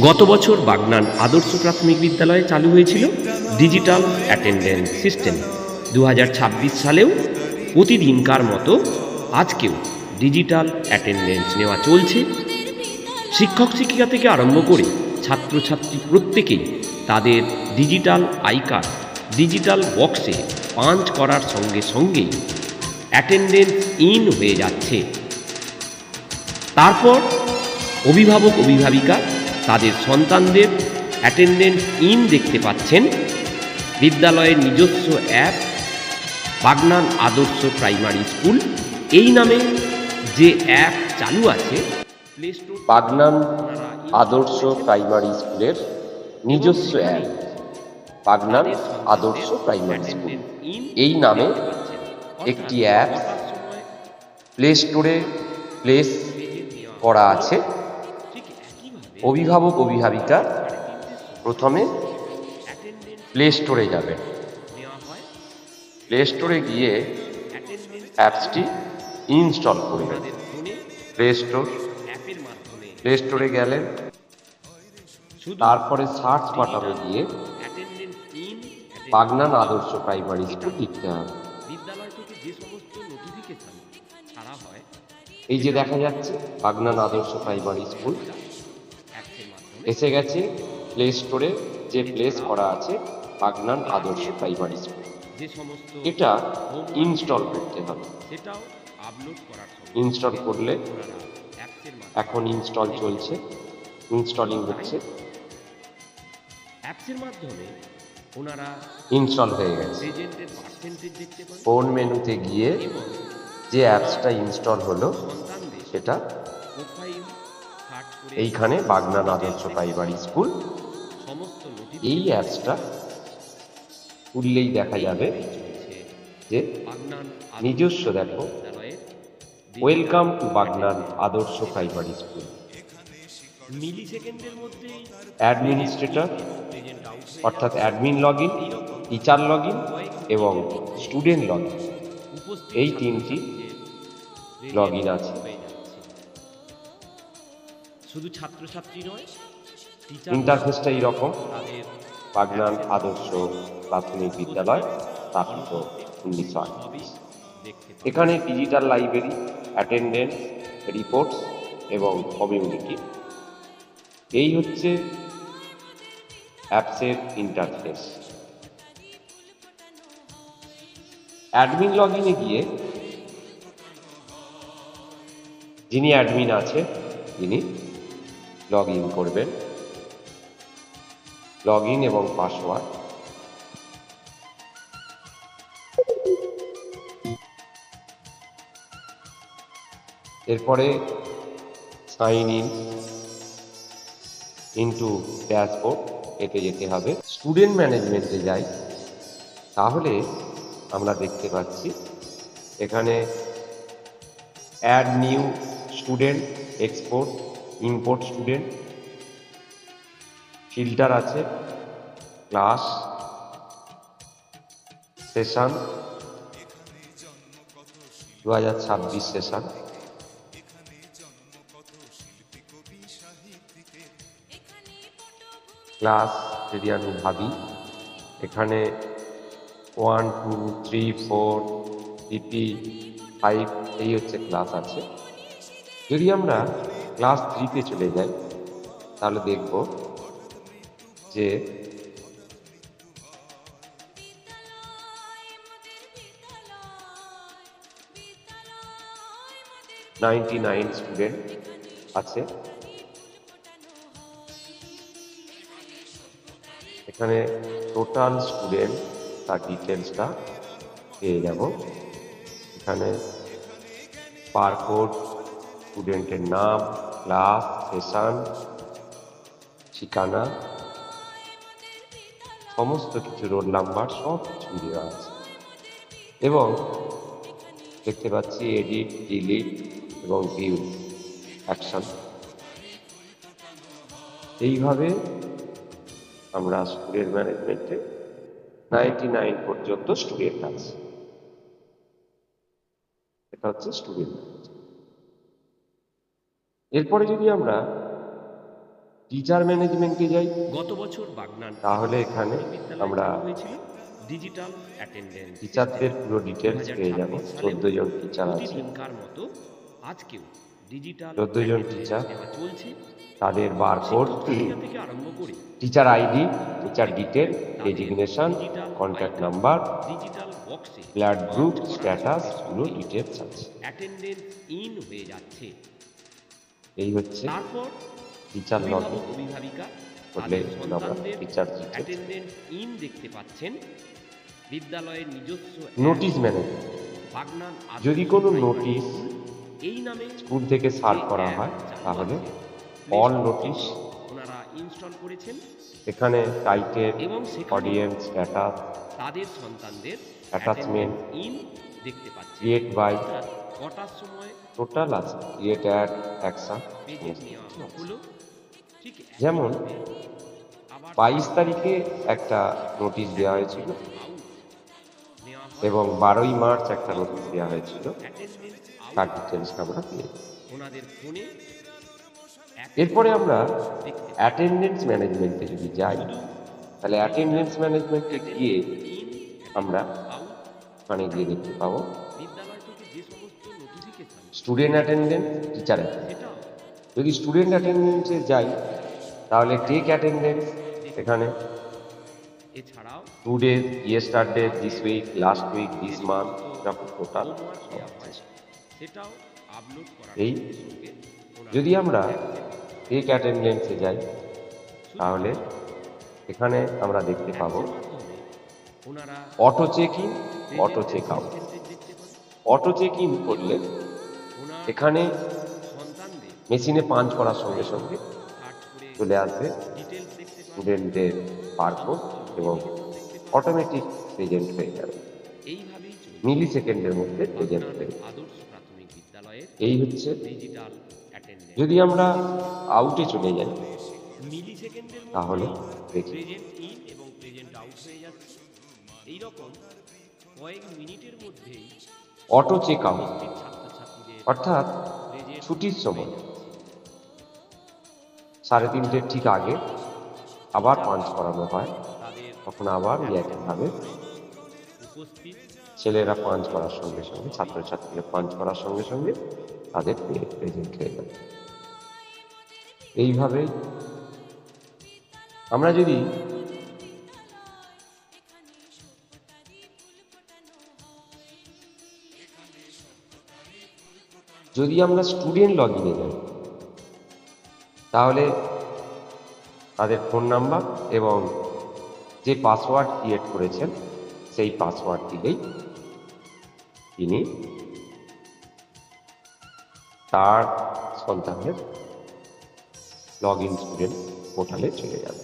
গত বছর বাগনান আদর্শ প্রাথমিক বিদ্যালয়ে চালু হয়েছিল ডিজিটাল অ্যাটেন্ডেন্স সিস্টেম। 2026 সালেও প্রতিদিনকার মতো আজকেও ডিজিটাল অ্যাটেন্ডেন্স নেওয়া চলছে। শিক্ষক শিক্ষিকা থেকে আরম্ভ করে ছাত্রছাত্রী প্রত্যেকেই তাদের ডিজিটাল আই কার্ড ডিজিটাল বক্সে পাঞ্চ করার সঙ্গে সঙ্গেই অ্যাটেন্ডেন্স ইন হয়ে যাচ্ছে। তারপর অভিভাবক অভিভাবিকা তাদের সন্তানদের অ্যাটেন্ডেন্স ইন দেখতে পাচ্ছেন বিদ্যালয়ের নিজস্ব অ্যাপ বাগনান আদর্শ প্রাইমারি স্কুল এই নামে যে অ্যাপ চালু আছে প্লে স্টোর বাগনান আদর্শ প্রাইমারি স্কুলের নিজস্ব অ্যাপ বাগনান আদর্শ প্রাইমারি স্কুল এই নামে একটি অ্যাপ প্লে স্টোরে প্লেস করা আছে। অভিভাবক অভিভাবিকা প্রথমে প্লে স্টোরে যাবেন, প্লে স্টোরে গিয়ে অ্যাপসটি ইনস্টল করবেন। প্লে স্টোরে গেলেন, তারপরে সার্চ বাটনে গিয়ে বাগনান আদর্শ প্রাইমারি স্কুল লিখতে হবে। এই যে দেখা যাচ্ছে বাগনান আদর্শ প্রাইমারি স্কুল এসে গেছে। প্লে স্টোরে যে প্লেস করা আছে বাগনান আদর্শ প্রাইমারি স্কুল, এটা ইনস্টল করতে হবে। ইনস্টল করলে এখন ইনস্টল চলছে, ইনস্টলিং হচ্ছে। অ্যাপসের মাধ্যমে ওনারা ইনস্টল হয়ে গেছে। ফোন মেনুতে গিয়ে যে অ্যাপসটা ইনস্টল হলো সেটা এইখানে বাগনান আদর্শ প্রাইমারি স্কুল, এই অ্যাপসটা খুললেই দেখা যাবে যে নিজস্ব দেখো ওয়েলকাম টু বাগনান আদর্শ প্রাইমারি স্কুল। অ্যাডমিনিস্ট্রেটর অর্থাৎ admin log in, teacher log in এবং স্টুডেন্ট লগ ইন, এই তিনটি লগ ইন আছে। শুধু ছাত্রছাত্রী নয়, ইন্টারফেসটা এইরকম। বাগনান আদর্শ প্রাথমিক বিদ্যালয় স্থাপিত 1928। এখানে ডিজিটাল লাইব্রেরি, অ্যাটেন্ডেন্স, রিপোর্টস এবং কমিউনিটি, এই হচ্ছে অ্যাপসের ইন্টারফেস। অ্যাডমিন লগ ইনে গিয়ে যিনি অ্যাডমিন আছে তিনি লগ ইন করবেন, লগ ইন এবং পাসওয়ার্ড। এরপরে সাইন ইন ইনটু ড্যাশবোর্ড, এতে যেতে হবে। স্টুডেন্ট ম্যানেজমেন্টে যাই, তাহলে আমরা দেখতে পাচ্ছি এখানে add new student, export, import student, filter আছে, ক্লাস, সেশন 2026 সেশন, ক্লাস যদি আমি ভাবি এখানে 1 2 3 4 PP 5 এই হচ্ছে ক্লাস আছে। যদি আমরা ক্লাস 3-তে চলে যাই তাহলে দেখব যে $99 স্টুডেন্ট আছে। এখানে টোটাল স্টুডেন্ট তার ডিটেলসটা পেয়ে যাব। এখানে বারকোড, স্টুডেন্টের নাম, ক্লাস, সেশন, ঠিকানা, সমস্ত কিছু, রোল নাম্বার, সব কিছু দেওয়া আছে। এবং দেখতে পাচ্ছি এডিট, ডিলিট এবং ভিউ অ্যাকশন। এইভাবে আমরা স্টুডেন্ট ম্যানেজমেন্টে 99 পর্যন্ত স্টুডেন্ট আছে। এটা হচ্ছে স্টুডেন্ট ম্যানেজমেন্ট। এরপরে যদি আমরা টিচার ম্যানেজমেন্টে যাই, গত বছর বাগনান তাহলে আদর্শ এখানে প্রাথমিক বিদ্যালয়ে আমরা চালু হয়েছিল ডিজিটাল অ্যাটেন্ডেন্স সিস্টেম। টিচারদের পুরো দু ডিটেলস হাজার পেয়ে যাব। ছাব্বিশ সালেও 14 জন টিচার আছে। প্রতিদিনকার মতো আজকেও ডিজিটাল 14 জন অ্যাটেন্ডেন্স টিচার, নেওয়া চলছে। তাদের বারকোড, শিক্ষক তালিকা থেকে আরম্ভ করে টিচার আইডি, টিচার প্রত্যেকে ডিটেল, তাদের designation, digital eye contact card number, digital বক্সে ব্লাড পাঞ্চ গ্রুপ, করার স্ট্যাটাস সঙ্গে পুরো সঙ্গে ডিটেলস আছে। অ্যাটেন্ডেন্স ইন হয়ে যাচ্ছে। এই হচ্ছে তারপর টিচার লগইন। অভিভাবক অভিভাবিকা করলে তাদের আমরা সন্তানদের টিচার ডিটেলস। অ্যাটেন্ডেন্স ইন দেখতে পাচ্ছেন। বিদ্যালয়ের নিজস্ব নোটিশ ম্যানেজমেন্ট, বাগনান যদি আদর্শ কোনো প্রাইমারি নোটিশ স্কুল এই নামে স্কুল থেকে সার্ভ যে করা অ্যাপ হয়, চালু তাহলে আছে, প্লে অল স্টোর নোটিশ, থেকে ওনারা ইনস্টল করেছেন এখানে টাইটেল, এবং সেখানে অডিয়েন্স, স্ট্যাটাস, তাদের সন্তানদের অ্যাটাচমেন্ট, অ্যাটেন্ডেন্স ইন দেখতে পাচ্ছেন। ক্রিয়েট বাই, অর্থাৎ কটার সময় টোটাল আছে, ক্রিয়েট অ্যাড, অ্যাকশন। প্রেজেন্ট নেওয়া হলো, ঠিক যেমন একইভাবে আবার 22 তারিখে একটা নোটিশ দেওয়া হয়েছিল আউট নেওয়া হয়। এবং 12ই মার্চ একটা নোটিশ দেওয়া হয়েছিল। অ্যাটেন্ডেন্স তার আউট ডিটেলসটা আমরা পেয়ে যাই। ওনাদের ফোনে এরপরে আমরা দেখতে পাই। অ্যাটেন্ডেন্স ম্যানেজমেন্টে যদি যাই, শুধু তাহলে অ্যাটেন্ডেন্স ম্যানেজমেন্টে গিয়ে ইন আমরা আউট ওখানে গিয়ে দেখতে পাবো বিদ্যালয় থেকে যে সমস্ত notification student attendance, teacher attendance. সেটাও যদি স্টুডেন্ট অ্যাটেন্ডেন্সে যাই, তাহলে টেক অ্যাটেন্ডেন্স, এখানে এছাড়াও today, yesterday, this week, last week, this month, এরকম টোটাল। হোমওয়ার্ক দেওয়া হয় সেটাও আপলোড করার এই সঙ্গে সঙ্গে ওনারা যদি আমরা টেক অ্যাটেন্ডেন্সে যাই, তাহলে এখানে আমরা দেখতে পাবো অ্যাপসের মাধ্যমে ওনারা auto check in, auto check out. দেখতে পান। অটো চেক ইন করলে ওনার এখানে সন্তানদের মেশিনে পাঞ্চ করার সঙ্গে সঙ্গে সার্চ করে চলে আসবে ডিটেলস দেখতে পান, স্টুডেন্টের বারকোড এবং অটোমেটিক প্রেজেন্ট হয়ে যাবে, এইভাবেই চলছে মিলি সেকেন্ডের মধ্যে প্রেজেন্ট বাগনান হয়ে যাবে। আদর্শ প্রাথমিক বিদ্যালয়ের এই হচ্ছে। Digital attendance. যদি আমরা আউটে চলে যাই, মিলি সেকেন্ডের তাহলে মধ্যে দেখি প্রেজেন্ট ইন এবং প্রেজেন্ট আউট হয়ে যাচ্ছে। এইরকম কয়েক মিনিটের মধ্যেই অটো চেক আউট, উপস্থিত ছাত্রছাত্রীদের অর্থাৎ প্রেজেন্ট ছুটির সময় হয়ে যাচ্ছে। 3:30 ঠিক আগে আবার পাঞ্চ করানো হয়, তাদের তখন আবার একইভাবে উপস্থিত ছেলেরা পাঞ্চ করার সঙ্গে সঙ্গে, ছাত্রছাত্রীরা পাঞ্চ করার সঙ্গে সঙ্গে তাদের প্রেজেন্ট হয়ে যাবে। এইভাবে আমরা যদি আমরা স্টুডেন্ট লগ ইনে যাই, তাহলে তাদের ফোন নাম্বার এবং যে পাসওয়ার্ড ক্রিয়েট করেছেন সেই পাসওয়ার্ড দিলেই তিনি তার সন্তানের লগ ইন স্টুডেন্ট পোর্টালে চলে যাবে।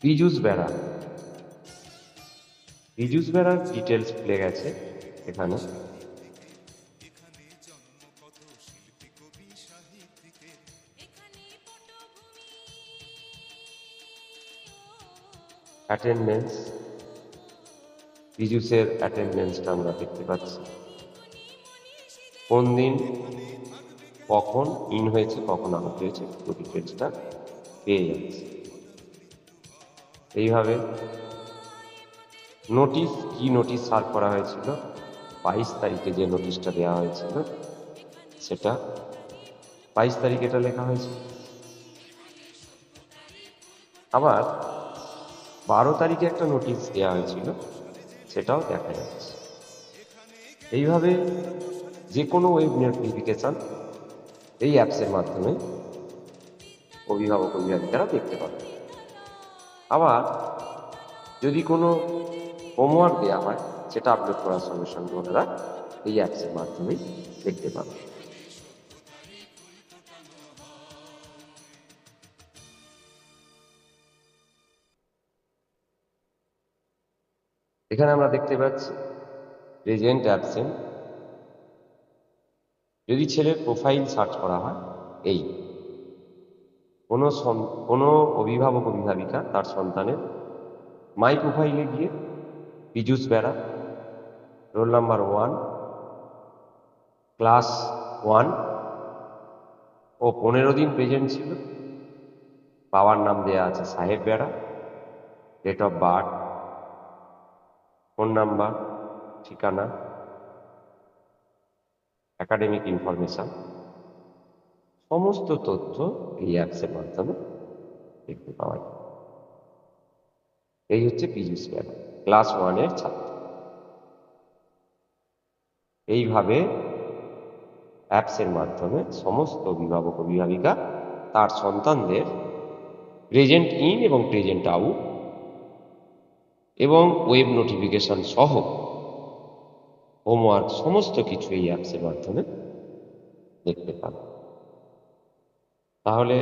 পীযূষ বেড়া, পীযূষ বেড়ার ডিটেলস খুলে গেছে এখানে। অ্যাটেন্ডেন্স, পীযূষের অ্যাটেন্ডেন্সটা আমরা দেখতে পাচ্ছি, কোন দিন কখন ইন হয়েছে, কখন আউট হয়েছে, পুরো ডিটেলসটা পেয়ে যাচ্ছে। এইভাবে নোটিশ, কি নোটিশ সার্ভ করা হয়েছিল, 22 তারিখে যে নোটিশটা দেওয়া হয়েছিল সেটা 22 তারিখে এটা লেখা হয়েছিল। আবার 12 তারিখে একটা নোটিশ দেওয়া হয়েছিল, সেটাও দেখা যাচ্ছে। এইভাবে যে কোনো ওয়েব নোটিফিকেশন এই অ্যাপসের মাধ্যমে অভিভাবক অভিভাবিকারা দেখতে পাবে। আবার যদি কোনো হোমওয়ার্ক দেওয়া হয়, সেটা আপলোড করার সঙ্গে সঙ্গে ওনারা এই অ্যাপসের মাধ্যমেই দেখতে পাবে। এখানে আমরা দেখতে পাচ্ছি প্রেজেন্ট, অ্যাবসেন্ট, যদি ছেলের প্রোফাইল সার্চ করা হয়, এই কোনো অভিভাবক অভিভাবিকা তার সন্তানের মাই প্রোফাইলে গিয়ে পীযূষ বেড়া, রোল নাম্বার 1, ক্লাস 1 ও 15 দিন প্রেজেন্ট ছিল, বাবার নাম দেয়া আছে সাহেব বেড়া, date of birth, phone number, ঠিকানা, একাডেমিক ইনফরমেশন, সমস্ত তথ্য এই অ্যাপসের মাধ্যমে দেখতে পাওয়া যায়। এই হচ্ছে পীযূষ বেড়া, ক্লাস 1-এর ছাত্র। এইভাবে অ্যাপসের মাধ্যমে সমস্ত অভিভাবক অভিভাবিকা তার সন্তানদের প্রেজেন্ট ইন এবং প্রেজেন্ট আউট এবং ওয়েব নোটিফিকেশন সহ হোমওয়ার্ক সমস্ত কিছু এই অ্যাপসের মাধ্যমে দেখতে পাবে। তাহলে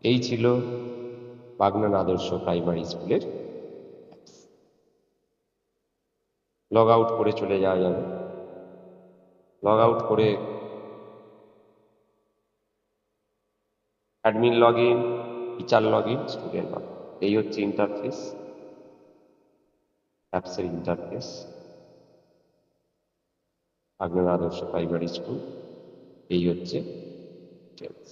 এই ছিল বাগনান আদর্শ প্রাইমারি স্কুলের অ্যাপস। লগ আউট করে চলে যাওয়া যাবে। লগ আউট করে admin log in, teacher log in, student log in, এই হচ্ছে ইন্টারফেস, অ্যাপসের ইন্টারফেস বাগনান আদর্শ প্রাইমারি স্কুল। এই হচ্ছে ডিটেলস।